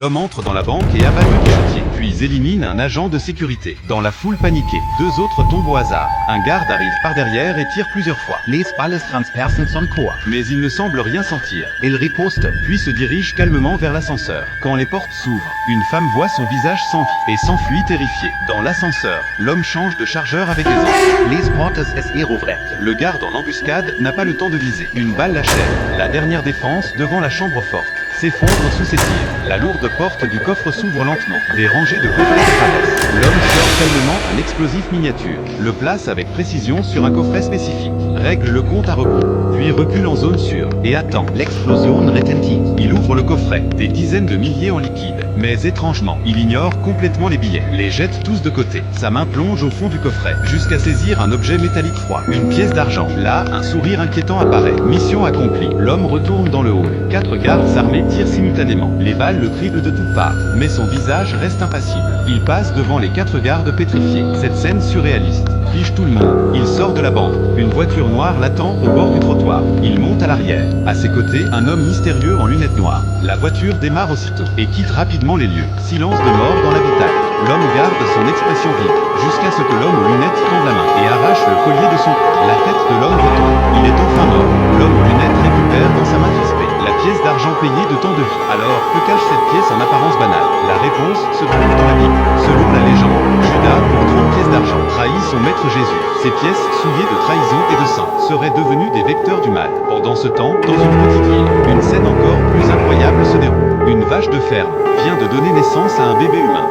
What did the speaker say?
L'homme entre dans la banque et abat le guichetier, puis élimine un agent de sécurité. Dans la foule paniquée, deux autres tombent au hasard. Un garde arrive par derrière et tire plusieurs fois. Les balles transpercent son corps. Mais il ne semble rien sentir. Il riposte. Puis se dirige calmement vers l'ascenseur. Quand les portes s'ouvrent, une femme voit son visage sans vie et s'enfuit terrifiée. Dans l'ascenseur, l'homme change de chargeur avec aisance. Les portes es ouvrent. Le garde en embuscade n'a pas le temps de viser. Une balle l'achève. La dernière défense devant la chambre forte s'effondre sous ses tirs. La lourde porte du coffre s'ouvre lentement. Des rangées de coffrets apparaissent. L'homme sort calmement un explosif miniature, le place avec précision sur un coffret spécifique, règle le compte à rebours, puis recule en zone sûre et attend. L'explosion retentit. Il ouvre le coffret, des dizaines de milliers en liquide. Mais étrangement, il ignore complètement les billets, les jette tous de côté. Sa main plonge au fond du coffret, jusqu'à saisir un objet métallique froid, une pièce d'argent. Là, un sourire inquiétant apparaît. Mission accomplie. L'homme retourne dans le hall. 4 gardes armés tirent simultanément. Les balles le criblent de toutes parts, mais son visage reste impassible. Il passe devant les 4 gardes pétrifiés. Cette scène surréaliste fige tout le monde. Il sort de la banque. Une voiture noire l'attend au bord du trottoir. Il monte à l'arrière. À ses côtés, un homme mystérieux en lunettes noires. La voiture démarre aussitôt et quitte rapidement les lieux. Silence de mort dans l'habitacle. L'homme garde son expression vide, jusqu'à ce que l'homme aux lunettes tende la main et arrache le collier de son cou. La tête de l'homme retombe. Il est enfin mort. L'homme aux lunettes récupère dans sa main crispée la pièce d'argent payée de tant de vie. Alors, que cache cette pièce en apparence banale? La réponse se trouve dans la Bible. Selon la légende, Judas, pour 30 pièces d'argent, trahit son maître Jésus. Ces pièces, souillées de trahison et de sang, seraient devenues des vecteurs du mal. Pendant ce temps, dans une petite ville, une scène encore plus incroyable se déroule. Une vache de ferme vient de donner naissance à un bébé humain.